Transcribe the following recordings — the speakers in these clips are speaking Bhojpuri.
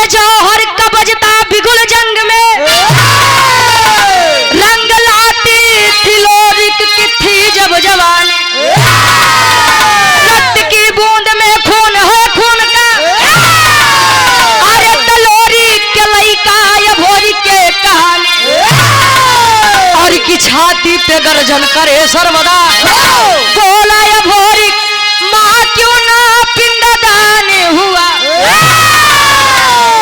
जौहर का बजता बिगुल जंग में, रंग लाती थी लोरिक की थी जब जवानी, रक्त की बूंद में खून है खून का, अरे तलोरी के लइका या भोरी के कहानी, और की छाती पे गर्जन करे सर्वदा, बोला या भोरी माँ क्यों ना पिंडदान हुआ,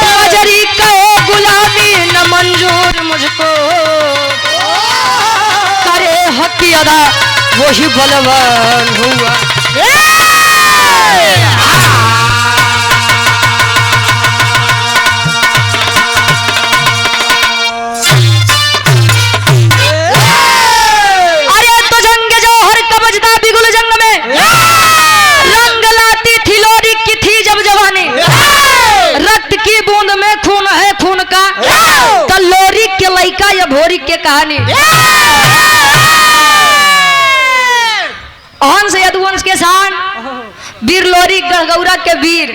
मजरी का गुलामी न मंजूर मुझको, करे हक की अदा वही बलवान हुआ। अरे तो जंग जौहर का बजता बिगुल जंग में, रंग लाती थी लोरी की थी जब जवानी, रक्त की बूंद में खून है खून का, तलोरी के लइका या भोरी के कहानी। हंस यदुवंश के शान वीर लोरी गढ़गौरा के वीर,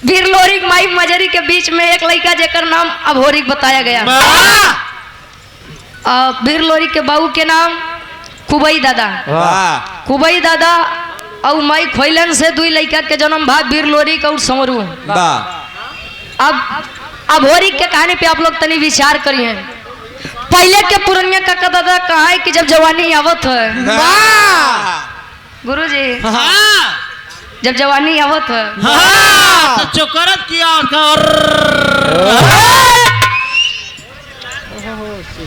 वीर लोरी माई मजरी के बीच में एक लड़का जेकर नाम अभोरिक बताया गया। वीर लोरी के बाबू के नाम कुबई दादा, कुबई दादा और माई खोइलन से दुई लड़का के जन्म भाग वीर लोरी और समरू। अब अभोरिक के कहानी पे आप लोग तनी विचार करिए। पहले के पुरनिया काका दादा कहा है कि जब जवानी आवत है गुरुजी, जब जवानी आवत है तो चोकरत किया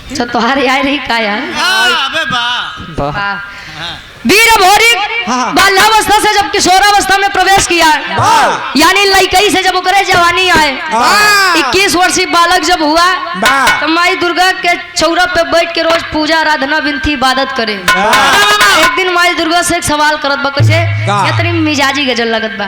अच्छा तुम्हारी आई रही का यार। अबे बा वीर अभोरिक बाल्यावस्था से जब किशोरावस्था में प्रवेश किया, यानी लइकई से जब ओकरे जवानी आए, 21 वर्षीय बालक जब हुआ तो माई दुर्गा के चौरा पे बैठ के रोज पूजा आराधना विनती इबादत करे। एक दिन माई दुर्गा से एक सवाल करत बा, कैसे इतनी मिजाजी गजल लगत बा।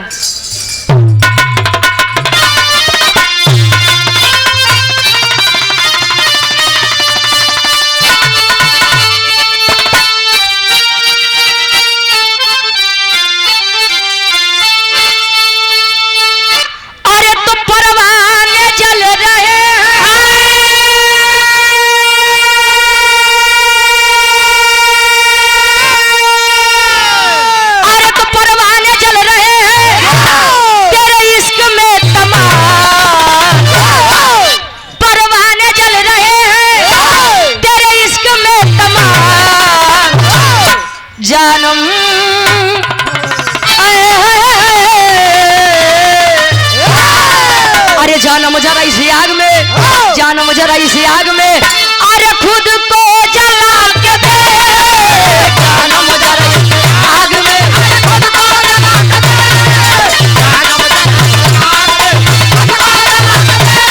अरे जानम जरा इसी आग में, जानम जरा इसी आग में, अरे खुद को जला के दे, जानम जरा इसी आग में, खुद को जला के दे, जानम जरा इसी आग में, खुद को जला के दे,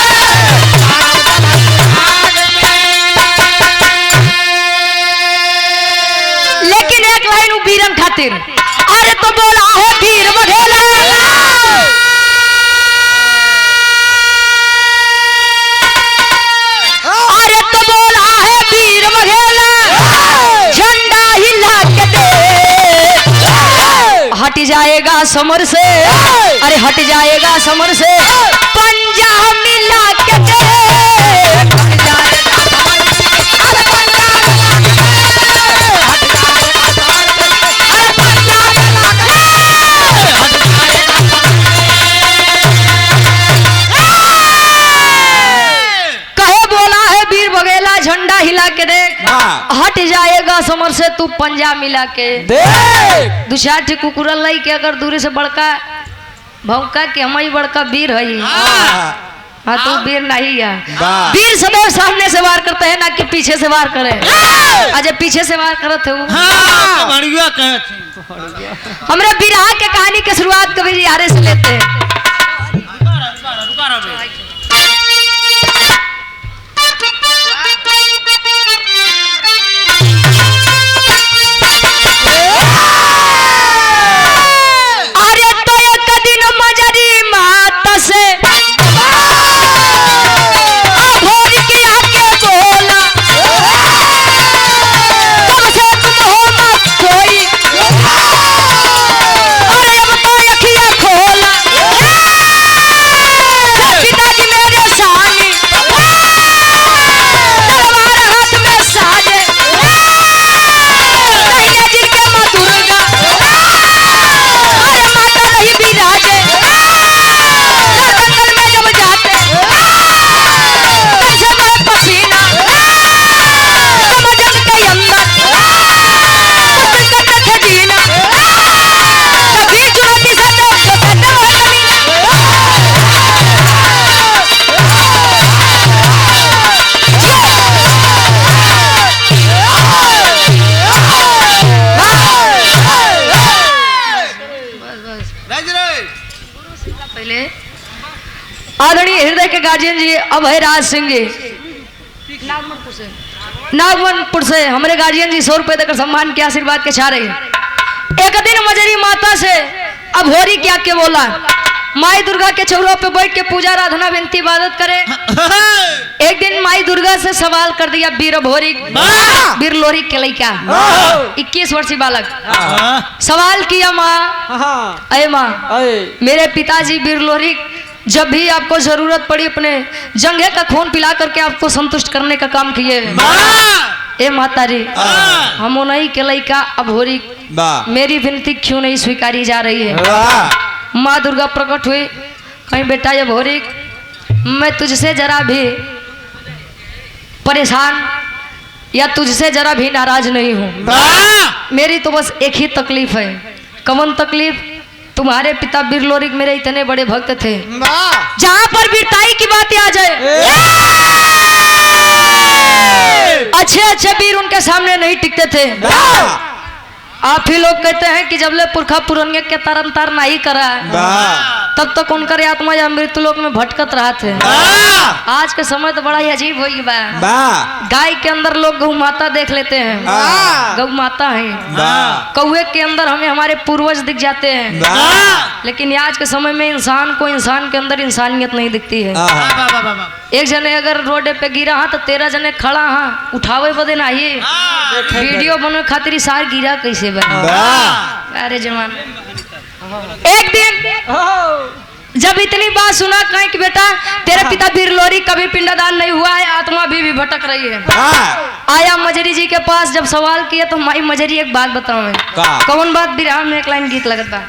लेकिन एक लाइन वीरन खातिर, अरे तो बोला है वीर बघेला, हट जाएगा समर से, अरे हट जाएगा समर से, पंजा मिला के दे, हट जाएगा समर से, अरे पंजा मिला के दे, हट जाएगा समर से, अरे पंजा मिला के दे, हट जाएगा समर से। कहे बोला है वीर बघेला झंडा हिला के देख, हट जाएगा समर से तू पंजा मिला के देख। दुशाठ कुकुरल लाई के अगर दूरी से बड़का भौंका के हम ही बड़का वीर है। हाँ तू वीर नहीं है। वीर सदैव सामने से वार करते हैं ना कि पीछे से वार करे। आज पीछे से वार करते हो। हमरे बिरहा के कहानी के शुरुआत कभी यारे से लेते हैं। आदरणीय हृदय के गार्जियन जी अभय राज सिंह जी नागमनपुर से हमारे गार्जियन जी 100 रुपए देकर सम्मान के आशीर्वाद के चाह रहे हैं। एक दिन मजरी माता से अब होरी क्या के बोला, माई दुर्गा के चौरों पे बैठ के पूजा आराधना विनती इबादत करे। एक दिन माई दुर्गा से सवाल कर दिया वीर भोरी वीर लोरी के लड़का 21 वर्षीय बालक सवाल किया, माँ अरे माँ मेरे पिताजी वीर लोरी जब भी आपको जरूरत पड़ी अपने जंघे का खून पिला करके आपको संतुष्ट करने का काम किए। ए माता जी हम उन्हीं के लड़का अभोरी मेरी विनती क्यों नहीं स्वीकारी जा रही है। माँ दुर्गा प्रकट हुई, कहीं बेटा ये भोरी मैं तुझसे जरा भी परेशान या तुझसे जरा भी नाराज नहीं हूँ। मेरी तो बस एक ही तकलीफ है। कौन तकलीफ? तुम्हारे पिता वीर लोरिक मेरे इतने बड़े भक्त थे, जहाँ पर वीरताई की बातें आ जाए अच्छे अच्छे वीर उनके सामने नहीं टिकते थे। आप ही लोग कहते हैं कि जब ले पुरखा पुरनिया के तरन तार नहीं करा तब तक उनका आत्मा या मृत्यु लोक में भटकत रहा थे। आज के समय तो बड़ा ही अजीब हो गया। गाय के अंदर लोग गौ माता देख लेते हैं, गौ माता है। कौवे के अंदर हमें हमारे पूर्वज दिख जाते हैं, लेकिन आज के समय में इंसान को इंसान के अंदर इंसानियत नहीं दिखती है। एक जने अगर रोड पे गिरा हाँ तो 13 जने खड़ा हाँ उठावे बदे नहीं वीडियो बने खातिर सार गिरा कैसे बना। अरे जमान एक दिन जब इतनी बात सुना कहीं कि बेटा तेरे पिता वीर लोरी कभी पिंडदान नहीं हुआ है, आत्मा भी भटक रही है। आया मजरी जी के पास, जब सवाल किया तो माई मजरी एक बात बताओ मैं कौन बात बिरहा में एक लाइन गीत लगता।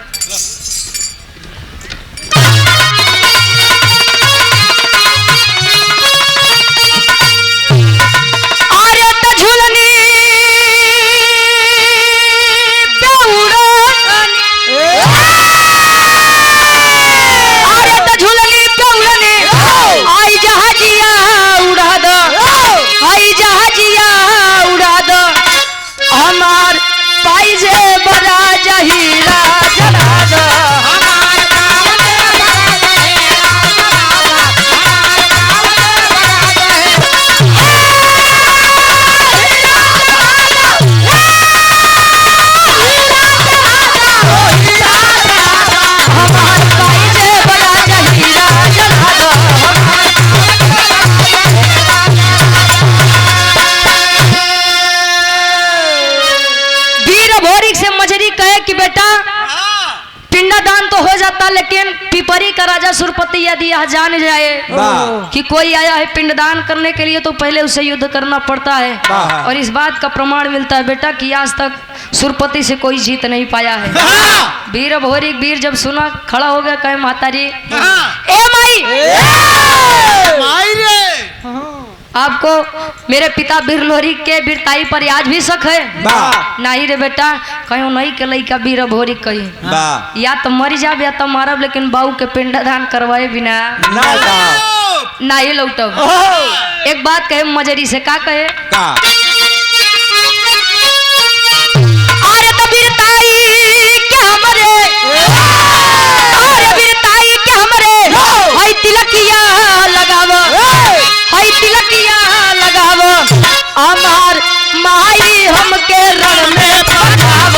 लेकिन पिपरी का राजा सुरपति यदि यह जान जाए कि कोई आया है पिंडदान करने के लिए तो पहले उसे युद्ध करना पड़ता है। और इस बात का प्रमाण मिलता है बेटा कि आज तक सुरपति से कोई जीत नहीं पाया है। वीर भोरी वीर जब सुना खड़ा हो गया, कहे माता जी ए माई आपको मेरे पिता वीर लोरी के वीरताई पर आज भी शक है? नहीं रे बेटा, कहीं नहीं के लइका वीर भोरी कही या तो मर जाब या तो मारब, लेकिन बाऊ के पिंडदान करवाए बिना नहीं लौटब। एक बात कहे मजरी से, का कहे अरे तो वीरताई के हमरे, अरे वीरताई के हमरे हई तिलकिया लगाव, हई तिलकिया लगाव, हमार माई हमके रण में पठाव।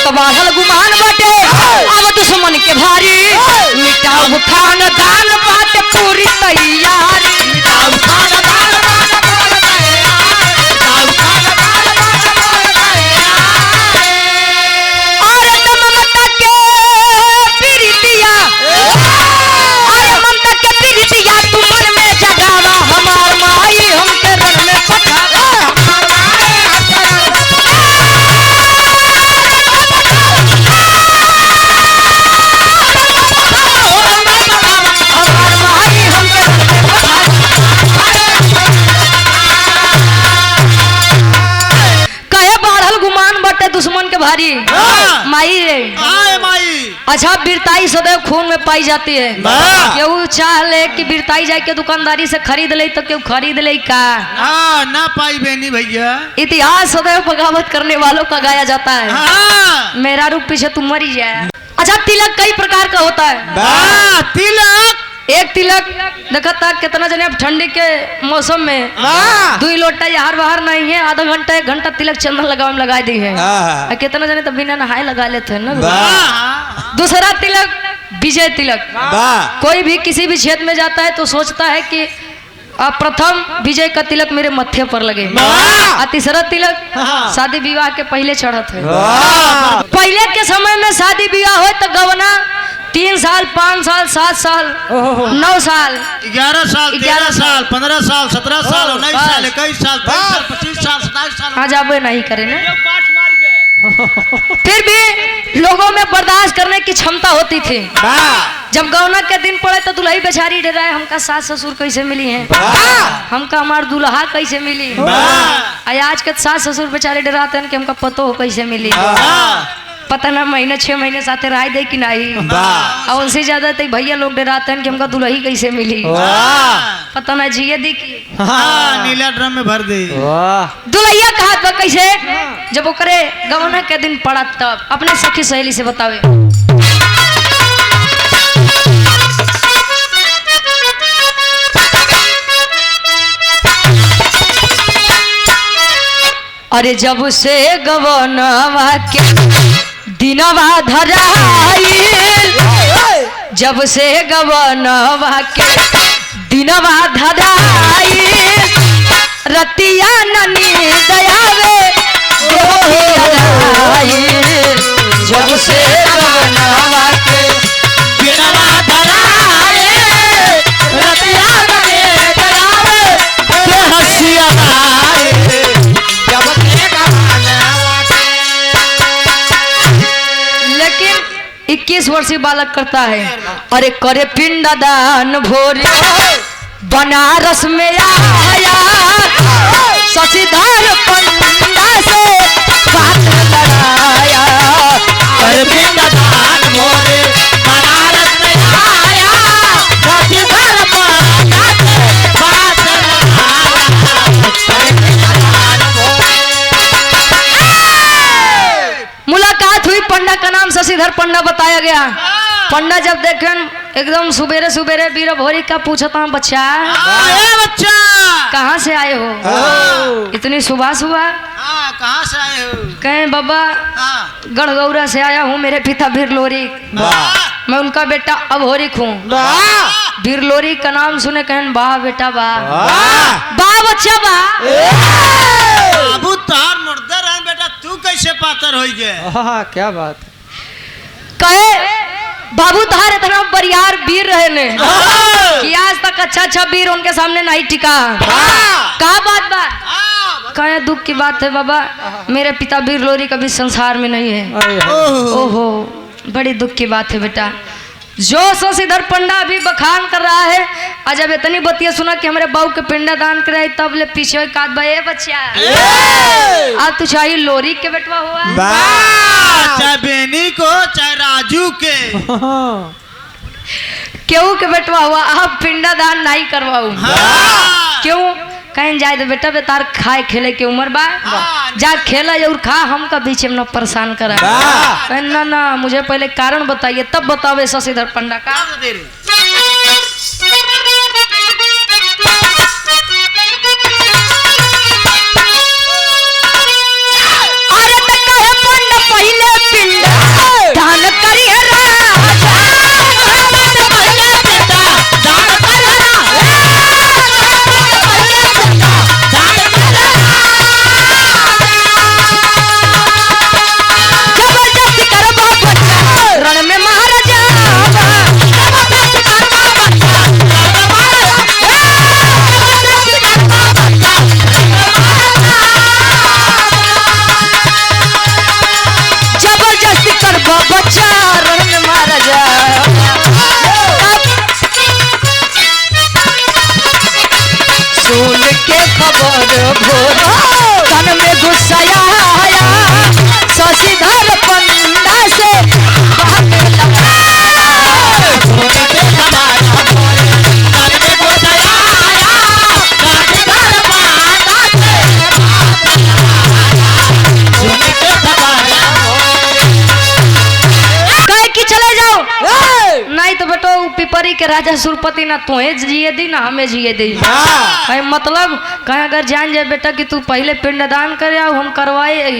बाढ़ल गुमान बाटे अब दुश्मन के भारी, मिटाऊ खान दान बाटे पूरी तैयारी, मिटाऊ खान दान बाटे पूरी तैयारी। अरे तो ममता के प्रीतिया, अरे ममता के प्रीतिया तू मन में जगावा, हमार माई हमके रण में पठावा। तुम्हारी माई रे। आए माई। अच्छा बिरताई सदैव खून में पाई जाती है। केहू चाह ले कि बिरताई जाए के दुकानदारी से खरीद ले तो केहू खरीद ले का ना पाई बेनी भैया। इतिहास सदैव बगावत करने वालों का गाया जाता है। मेरा रूप पीछे तुम मरी जाए। अच्छा तिलक कई प्रकार का होता है। तिलक एक तिलक देखा था कितना जने अब ठंडी के मौसम में 2 लोटा यार बाहर नहीं है, आधा घंटा 1 घंटा तिलक चंदन लगावे में लगा दी है। कितना जने तो बिना नहाए लगा लेते हैं ना। दूसरा तिलक विजय तिलक। कोई भी किसी भी क्षेत्र में जाता है तो सोचता है कि प्रथम विजय का तिलक मेरे मत्थे पर लगे। और तीसरा तिलक शादी विवाह के पहले चढ़त है। पहले के समय में शादी विवाह हो तो गवना 3 साल 5 साल 7 साल 9 साल 11 साल 13 साल 15 साल 17 साल 19 साल 21 साल 22 साल 25 साल 27 साल आज आप नहीं करें ना। फिर भी लोगों में बर्दाश्त करने की क्षमता होती थी। जब गौना के दिन पड़े तो दुल्ही बेचारी डराए हमका सास ससुर कैसे मिली है, हमका हमार दुल्हा कैसे मिली। आज के सास ससुर बेचारे डराते हैं कि हमका पतो हो कैसे मिली। पता ना महीने 6 महीने साथे रह दे कि नहीं। और उनसे ज्यादा तो भैया लोग डराते हैं कि हमका दुल्ही कैसे मिली। पता ना जिए दी की नीला ड्रम में भर दे। दुल्हिया कहा कैसे जब वो करे गवना के दिन पड़ा तब अपने सखी सहेली से बतावे। अरे जब से गवनवा के दिनवा धराइल, जब से गवनवा के दिनवा धराइल, रतिया ननी दयावे जब से गवनवा के दिनवा धराइल, रतिया ननी दयावे हसिया लेकिन 21 वर्षीय बालक करता है। अरे करे पिंडदान भोरे बनारस में आया, शशिधर पंडा से बात लड़ाया। करे पिंडदान भोरे बनारस में आया, शशिधर पंडा से बात मुलाकात हुई। पंडा का नाम शशिधर पंडा बताया गया। पंडा जब देखें एकदम सुबेरे सुबेरे वीर भोरी का पूछता हूँ बच्चा कहाँ से आए हो इतनी सुबह सुबह। कहाँ से आए हो? कहें बाबा गढ़गौरा से आया हूँ, मेरे पिता वीर लोरी, मैं उनका बेटा अभोरिक हूँ। वीर लोरी का नाम सुने कहें वाह बेटा वाह वाह बच्चा वाह। बाबू तार मुर्दा रह बेटा तू कैसे पातर हो गए? क्या बात कहे बाबू तार इतना बरियार वीर रहे ने कि आज तक अच्छा वीर उनके सामने नहीं टिका। क्या बात बा? कहे दुख की बात है बाबा, मेरे पिता वीर लोरी कभी संसार में नहीं है। ओहो बड़ी दुख की बात है बेटा। जो शशिधर पंडा अभी बखान कर रहा है, और जब इतनी बतिया सुना कि हमारे बाबू के पिंडा दान कराए तब ले पीछे काट भाई बच्चा आज तू चाहे लोरी के बेटवा हुआ चाहे बेनी को चाहे राजू के क्यों के बेटवा हुआ आप पिंडा दान नहीं करवाऊ। क्यों कहीं जाए तो बेटा बेतार खाए खेले के उम्र बा जा खेला और खा, हमका बीच में न परेशान करा। ना ना मुझे पहले कारण बताइए तब बतावे शशिधर पंडा का। अरे कहे पंडा पहले पिंडा दान करिए खबर भोर तन में गुस्सा आया शशिधर के राजा सुरपति ना तोहे जिए दी ना हमें जिए दी। कहीं मतलब कहीं अगर जान जाए बेटा कि तू पहले पिंडदान करे आओ हम करवाए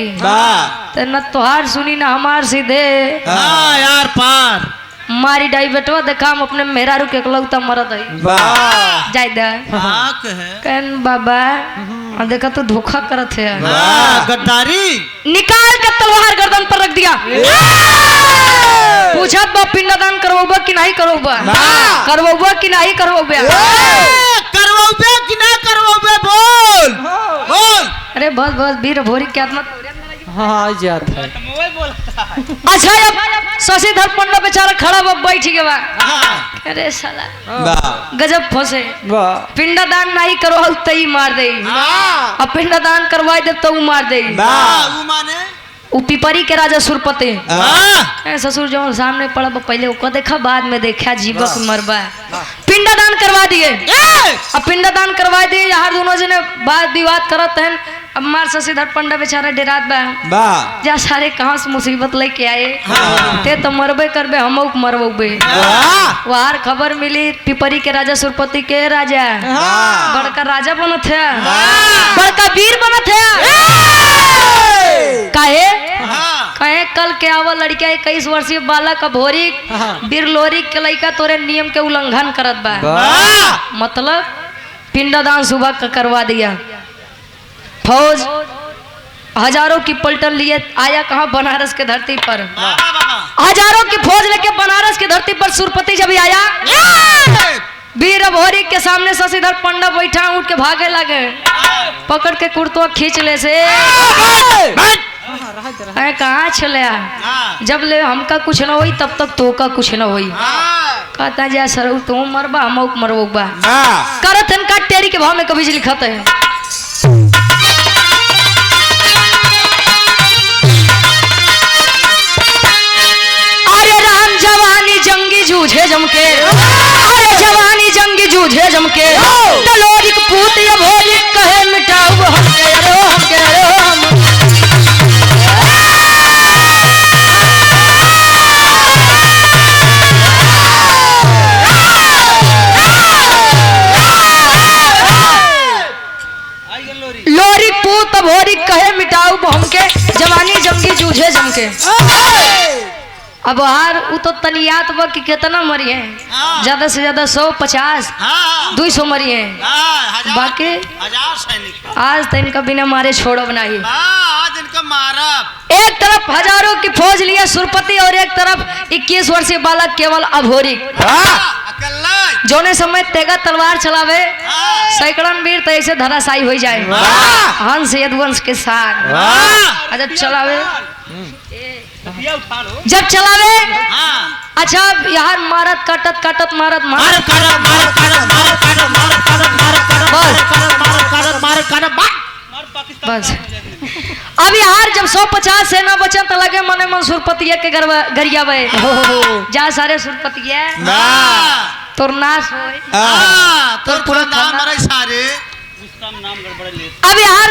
तो न तोहार सुनी ना हमार सीधे यार पार मारी डाई बेटवा देखा हम अपने मेहरारू के लौता मरद है जाय दे कहन बाबा देखा तू धोखा करत है गद्दारी निकाल के तलवार गर्दन पर रख दिया। पूछा बा पिंडदान करवाबा कि नहीं करवाबा करवाबा कि नहीं करवाबा करवाबे कि ना करवाबे बोल बोल। अरे बस बस वीर भोरी क्या मत हाँ जाता है। अच्छा अब शशिधर पंडा बेचारा खड़ा बा बैठ गया अरे साला गजब फंसे पिंडदान नहीं करवाओ तई मार दे अब पिंडदान करवाए दे तो मार दे उ पिपरी के राजा सुरपति ससुर जो सामने पड़ा पहले उसको देखा बाद में देखा जीवक मरबा पिंडदान करवा दिए। अब पिंडदान करवा दिए यार दोनों जने बात विवाद करत हैं। अब मार शशिधर पंडा बेचारा डेरात बा जा सारे कहाँ से मुसीबत लेके आए ते तो मरबे करबे हम मरबे वार खबर मिली पिपरी के राजा सुरपति के राजा बड़का राजा बनत है बड़का वीर बनत है काहे कहे कल के आवा लड़का 21 वर्षीय बालक भोरी वीर लोरी के लड़का तोरे नियम के उल्लंघन करत बा मतलब पिंडदान सुबह करवा दिया। फौज हजारों की पलटन लिए आया कहा बनारस के धरती पर हजारों की फौज लेके बनारस की धरती पर सुरपति जब आया वीर भोरी के सामने शशिधर पंडा बैठा उठ के भागे लगे पकड़ के कुर्तवा खींच ले से कहाँ चले जब ले हमका कुछ न होई तब तक तो का कुछ न होई कहता जा सर तू मरबा हम मरबा करत इनका टेरी के भाव में कभी लिखत है। अरे राम जवानी जंगी जूझे जमके अरे जवानी जंगी जूझे जमके लोरी पूत ये भोली कहे मिटाऊ हमके अरे हमके अरे हम लोरी पूत भोरी कहे मिटाऊ हमके जवानी जंगी जूझे जमके। अब हार वो तो तनियात बा कि कितना मरी है ज्यादा से ज्यादा 150 200 मरी है बाकी आज तो इनका बिना मारे छोड़ब नहीं। एक तरफ हजारों की फौज लिया सुरपति और एक तरफ 21 वर्षीय बालक केवल अभोरी जोने समय तेगा तलवार चलावे सैकड़न वीर तो ऐसे धराशायी हो जाए हंस यदुवंश के साथ जब चलावे अच्छा यार मारत काटत काटत मारत बस अब यार जब 150 सेना बचन तो लगे मने मन सुरपतिया के गरिया जा सारे सुरपतिया तोर नाश हो तोर पूरा नाम सारे अब यार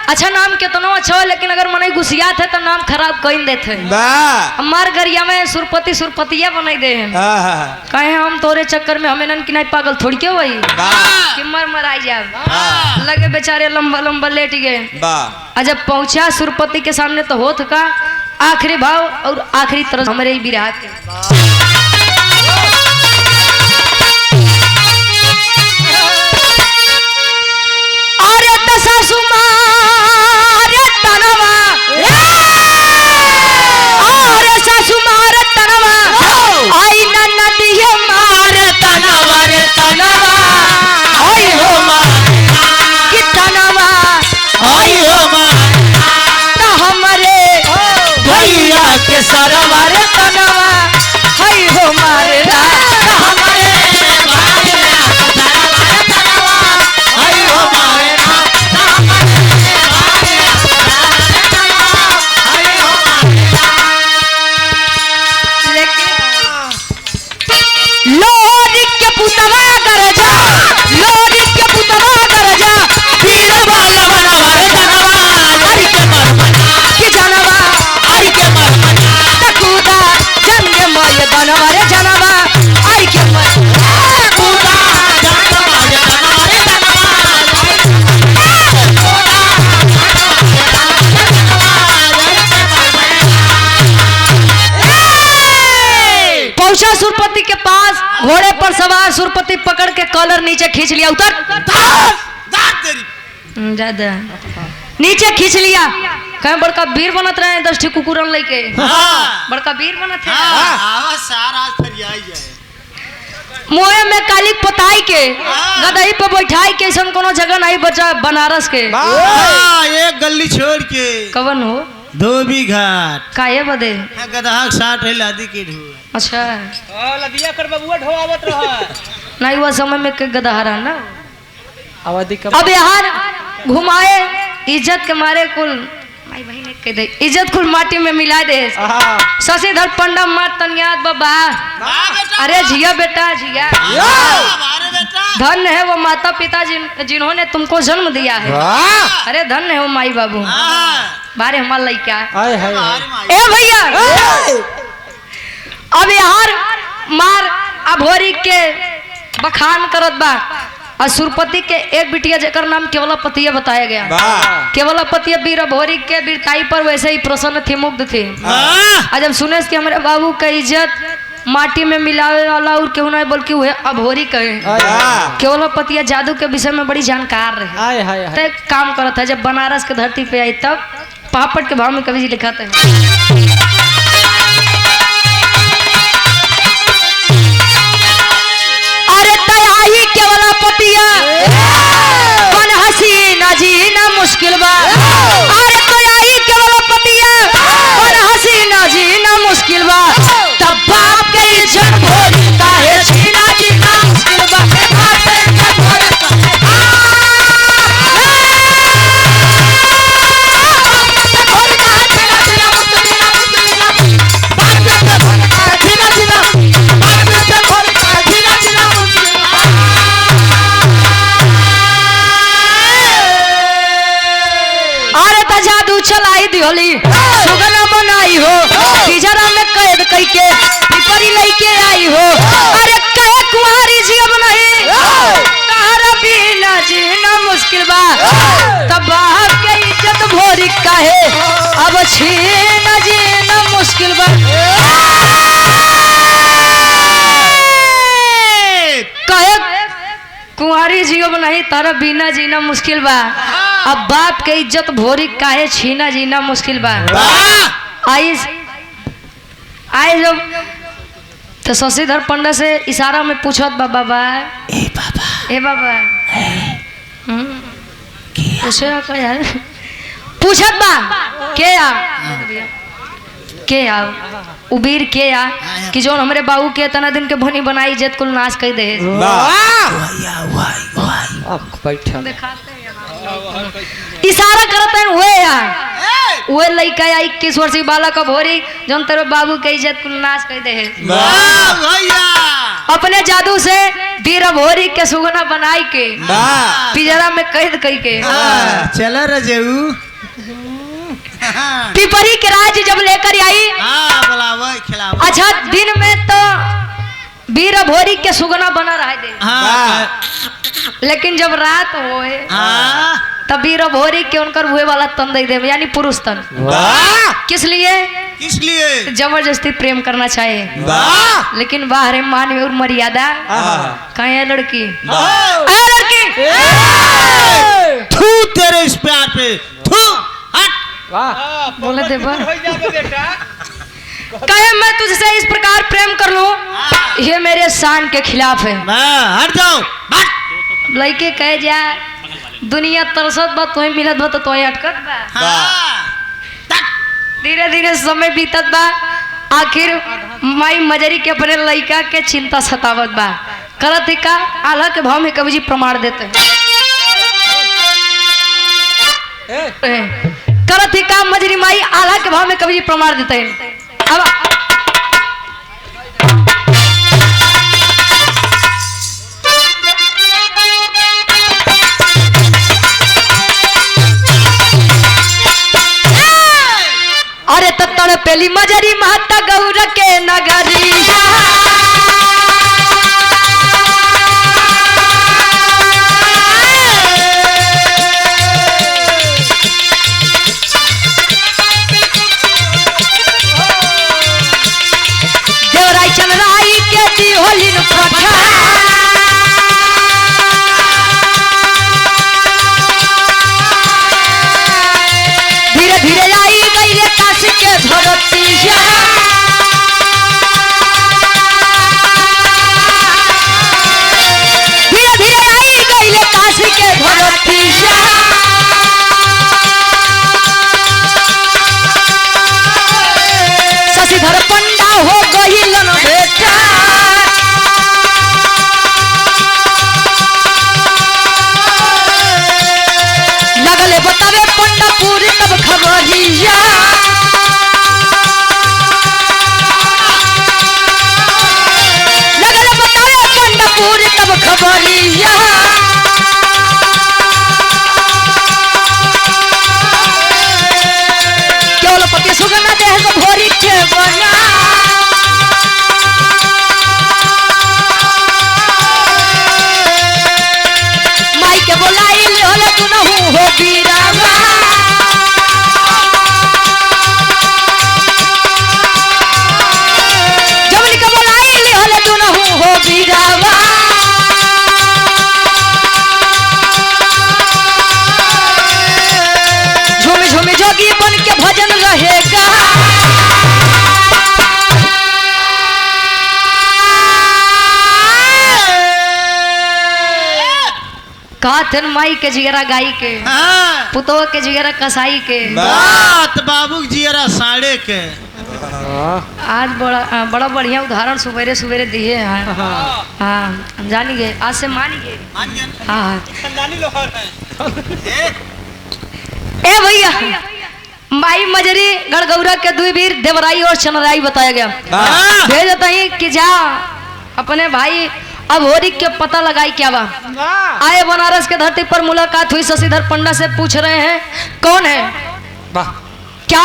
अच्छा नाम कितना अच्छा हो लेकिन अगर मने गुस्सियात है तो नाम खराब कर देते हमार गरिया में सुरपति सुरपतिया बना दे कहे हम तोरे चक्कर में हमें नन की नहीं पागल थोड़ी क्यों वही कि मर आई जाए लगे बेचारे लंबा लंबा लेट गए। जब पहुंचा सुरपति के सामने तो होत का आखिरी भाव और आखिरी तरह हमारे विराट के सरवार तनवा हई हमार सुरपति पकड़ के कॉलर नीचे खींच लिया, उतर ज्यादा नीचे खींच लिया। कहीं बड़का वीर बनत रहे 10 कुकुरन लेके, बड़का वीर बनत है। मोहे में काली पोताई के गदही पे बैठाई के, ऐसा कोनो जगह नहीं बचा बनारस के। एक गली छोड़ के कवन हो धोबी घाट काहे बदे गदहा साठ है लादी के ढो। अच्छा लदिया कर बबुआ ढोआवत रहा नहीं हुआ समय में के गदहारा ना। आवादी का अब यहाँ घुमाए इज्जत के मारे कुल माई बहन कह दे इज्जत कुल माटी में मिला दे। शशिधर पंडा मार तनियाद बाबा। अरे जिया बेटा जिया, धन्य है वो माता पिता जिन्होंने तुमको जन्म दिया है। अरे धन्य है वो माई बाबू। बारे हमारा लड़का ए भैया। अब यार मार अभोरी के बखान करत बा। और सुरपति के एक बिटिया जेकर नाम केवलापतिया बताया गया। केवलापतिया वीर अभोरी के वीरताई पर वैसे ही प्रसन्न थी, मुग्ध थे। आज जब सुने कि हमारे बाबू का इज्जत माटी में मिलावे वाला और क्यों नहीं बल्कि वह अभोरी कहे। केवलापतिया जादू के विषय में बड़ी जानकार रहे। तो एक काम करता है, जब बनारस के धरती पे आई तब पापड़ के भाव में कवि जी लिखाते हैं। अरे तयाही केवलापतिया बन हसीना जीना मुश्किल बा। अरे तयाही केवलापतिया बन हसीना जीना मुश्किल बा। तब बाप के इज्जत भोरी काहे छीना जीना मुश्किल बा। चलाई दियोली सुगना बनाई हो, पिजरा में कैद कई के पिपरी लेके आई हो। अरे कहे कुंवारी जी अब नहीं तारा बिना जीना मुश्किल बा। तब बाप के इज्जत भोरी काहे अब छीना जीना मुश्किल बा। कहे कुंवारी जी अब नहीं तारा बिना जीना मुश्किल बा। अब बाप के इज्जत भोरी काहे छीना जीना मुश्किल बा। आई जब तो शशिधर पंडा से इशारा में पूछत बाबा ए बाबा पूछत बा के आ उबीर के आ कि जो हमारे बाबू के तना दिन के भनी बनाई इज्जत कुल नाश कर दे। इशारा करते हैं हुए यार वो लड़का आई 21 वर्षीय बालक भोरी जौन तेरे बाबू के इज्जत कुल नाश कर दे। अपने जादू से वीर भोरी के सुगना बनाई के पिजरा में कैद कई के चला रजेऊ पिपरी के राज जब लेकर आई। अच्छा दिन में तो वीर भोरी के सुगना बना रहे दे। लेकिन जब रात होए तब वीर भोरी के उनकर हुए वाला तन दे दे, यानी पुरुष तन। किस लिए जबरदस्ती प्रेम करना चाहिए। लेकिन बाहर मान और मर्यादा कहीं है लड़की थू तेरे इस प्यार पे थू बोले दे कहे मैं तुझसे इस प्रकार प्रेम कर लूं ये मेरे शान के खिलाफ है। हट जाओ लड़के कहे जा दुनिया तरसत बा तो मिलत बा तो अटकत बा। धीरे धीरे समय बीतत बा। आखिर माई मजरी के अपने लड़का के चिंता सतावत बा। करत का आल्हा के भाव में कवि जी प्रमाण देते हैं। करत का मजरी माई आल्हा के भाव में कवि जी प्रमाण देते हैं। अब अरे तड़ पेली मजरी महता गौर के नगरी देवराई चंद्राई के दी होली न कहा थे माई के जिगरा गाई के हाँ पुतवा के जिगरा कसाई के बात बाबू जियरा साढ़े के हाँ आज बड़ा बढ़िया उदाहरण सवेरे सवेरे दिए हैं हाँ हम जानी गए आज से मानी गए हाँ हाँ खानदानी लोहर है ए भैया माई मजरी गड़गौरा के दुई वीर देवराई और चनराई बताया गया भेज बताइए कि जा अपने भाई अब होरी के पता लगाई क्या बा आए बनारस के धरती पर मुलाकात हुई शशिधर पंडा से पूछ रहे हैं कौन है वाह क्या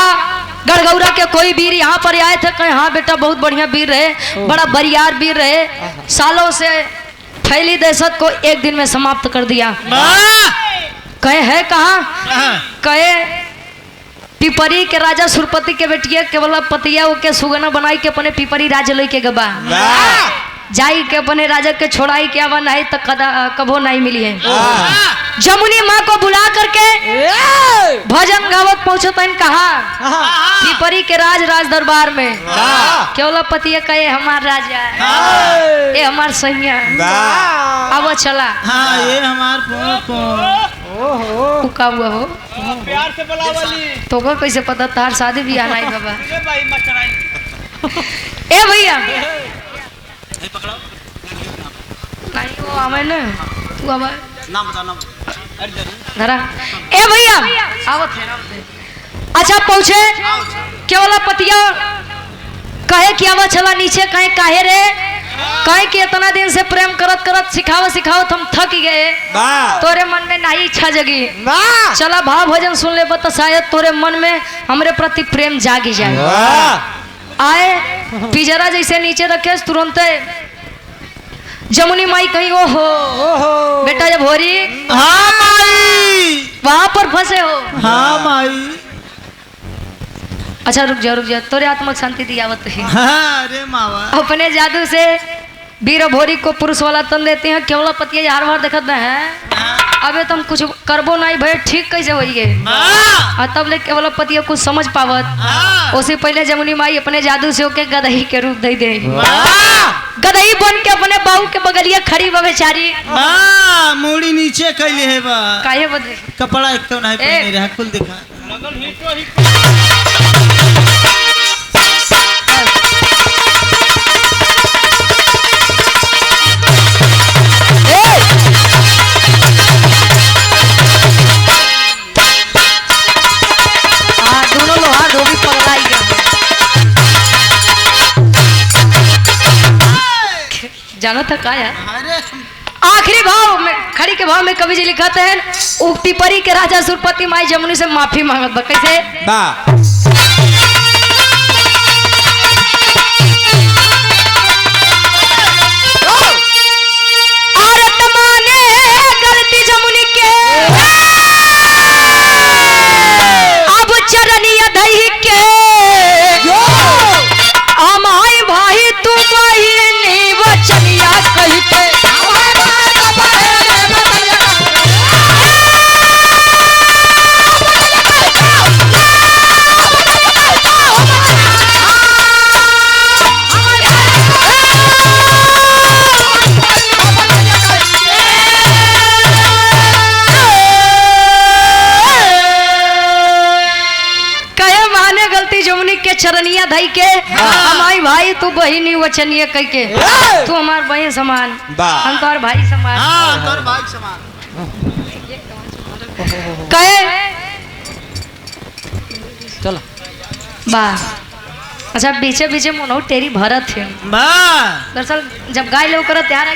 गड़गौरा के कोई वीर यहाँ पर आए थे कहे हाँ बेटा बहुत बढ़िया वीर रहे बड़ा बरियार वीर रहे सालों से फैली दहशत को एक दिन में समाप्त कर दिया कहे है कहाँ कहे पिपरी के राजा सुरपति के बेटिया केवल पतिया के सुगना बनाई के अपने पिपरी राज लेके गबा जाई के अपने राजा के छोड़ाई के आवा नहीं तो कभो नहीं मिली है जमुनी माँ को बुला करके भजन गावत पहुंचो तन कहा पिपरी के राज दरबार में केवल पतिया कहे हमार राजा ये हमार सैया अब चला हाँ ये हमार का हुआ हो प्यार से बुलावली तो को कैसे पता तार शादी भी आना है बाबा ए भाई मचराई ए भैया नहीं वो आवे ना तू आवे नाम बता नाम धरा ए भैया आवत है अच्छा पहुंचे केवला पतिया कहे कि आवा चला नीचे कहे काहे रे कहे कि इतना दिन से प्रेम करत करत सिखावत हम थक गए तोरे मन में नहीं इच्छा जगी चला भाव भजन सुन ले बता शायद तोरे मन में हमरे प्रति प्रेम जागी जाए आए पिजरा जैसे नीचे रखे तुरंत जमुनी माई कहीं ओ हो बेटा जब होरी हाँ माई वहां पर फंसे हो हाँ माई अच्छा रुक जा तोरे आत्मक शांति दियावत है हाँ अरे मावा अपने जादू से वीर भोरी को पुरुष वाला तन देते हैं केवल पतिया हर बार देखत में है अबे तुम कुछ करबो नहीं भाई ठीक कैसे होइए तब ले केवल पतिया कुछ समझ पावत उससे पहले जमुनी माई अपने जादू से होके गदही के रूप दे दे गदही बन के अपने बाहू के बगलिया खड़ी बा बेचारी मूड़ी नीचे कैले है बा काहे बदे कपड़ा एक तो नहीं पहने रहा कुल दिखा लगल हिटो हिट दोनों लोहा धोबी पगलाई गए जाना था का यार अरे आखिरी भाव में खड़ी के भाव में कवि जी लिखते हैं उक्ति परी के राजा सुरपति माई जमुनी से माफी मांगत बा कैसे गलती जमुनी के अब चरनिया दही के हमारे भाई तू बहिनी बचनिया कही के चरनिया धई के हमारी भाई तू बहिनी वचनिया कह के तू हमार बहन समान हम तोर भाई समान तोर भाई समान कहे चलो वाह अच्छा बीचे बीचे मनो तेरी भरत है बा दरअसल जब गाय लोग करत यार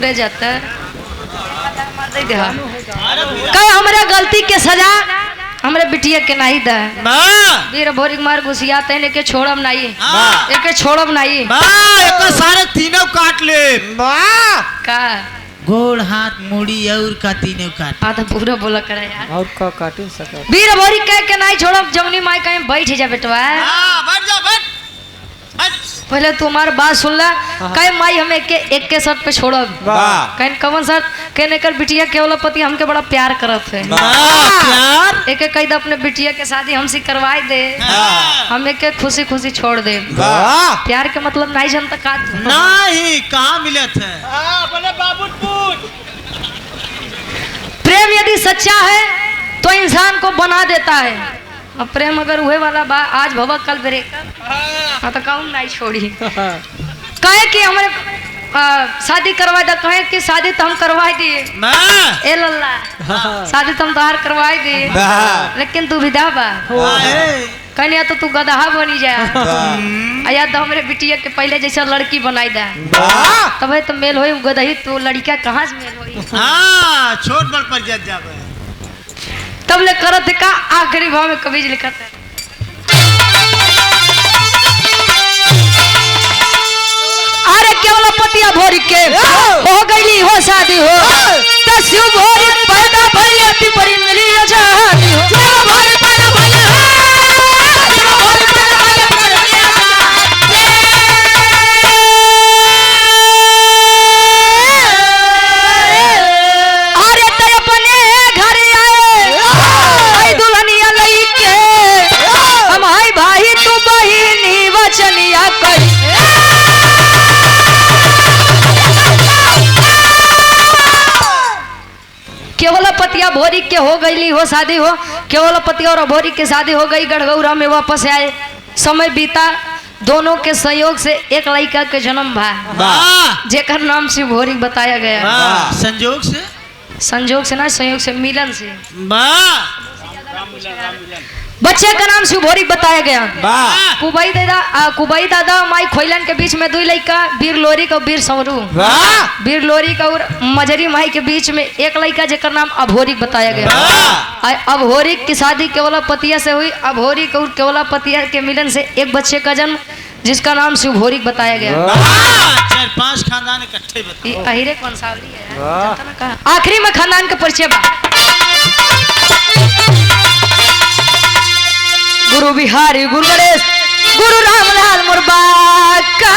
रे जाता कहे हमरे गलती के सजा हमरे बिटिया के नहीं दे वीर भोरी मार घुसिया तेने के छोड़ब नहीं एके छोड़ब नहीं सारे तीनों काट ले का गोड़ हाथ मुड़ी और का तीनों काट तो पूरा बोला करे यार और का काटून सका वीर भोरी कह के नहीं छोड़ब जमुनी माई कहीं बैठ जा बेटवा बैठ जा बैठ पहले तुम्हार बात सुन ला। कहे माई हम एक के शर्त पे छोड़ब। कहे कवन शर्त? कहने कर बिटिया केवल पति हमके बड़ा प्यार करत है। प्यार एक कही दे अपने बिटिया के शादी हमसे करवाई दे, हम एक खुशी खुशी छोड़ दे। प्यार के मतलब नहीं जानता का नहीं कहाँ मिले थे। बोले बाबू पूछ। प्रेम यदि सच्चा है तो इंसान को बना देता है, और प्रेम अगर हुए वाला बा आज भवा कल ब्रेकअप तो कौन नहीं छोड़ी। कहे कि हमारे शादी करवा दे, कहे कि शादी तो हम करवा दिए ए लल्ला, शादी तो हम तोहार करवा दिए, लेकिन तू विदा बा। कहने या तो तू गदहा बनी जा, या तो हमारे बिटिया के पहले जैसा लड़की बनाई दे, तब तो मेल होई। गदही तू लड़का कहाँ से मेल होई? छोट बड़ पर जावे तब ले करत का आखिरी भाव में कभी लिखत है। अरे केवल पतिया भोरी के हो गईली हो शादी हो, तो शिव भोरी पैदा भइले अति परी मिली आजादी हो। शिव भोरी पैदा भइले हो, शिव भोरी पैदा भइले अरे ते अपने घर आए दुल्हनिया लईके, हम हाय भाई तू बहिनी वचनिया कही। केवल पतिया भोरी के हो गईली हो शादी हो, केवल पतिया और भोरी के शादी हो गई। गढ़गौरा में वापस आए, समय बीता, दोनों के सहयोग से एक लड़का के जन्म भा, जेकर नाम शिव भोरी बताया गया। संजोग से, संजोग से ना संयोग से, मिलन से राममिलन। बच्चे का नाम शिव भोरी बताया गया। कुबई दादा माई खोइलन के बीच में दो लड़का, वीर लोरी का वीर सवरू, वीर लोरी का और मजरी माई के बीच में एक लड़का जेकर नाम अभोरिक बताया गया। अभोरिक की शादी केवला पतिया से हुई। अभोरिक और केवला पतिया के मिलन से एक बच्चे का जन्म, जिसका नाम शिव भोरिक बताया गया। 4-5 खानदान इकट्ठे अहिरे कौन सावली है। आखिरी में खानदान का परिचय बा। गुरु बिहारी, गुरु गणेश, गुरु रामलाल मुरबा का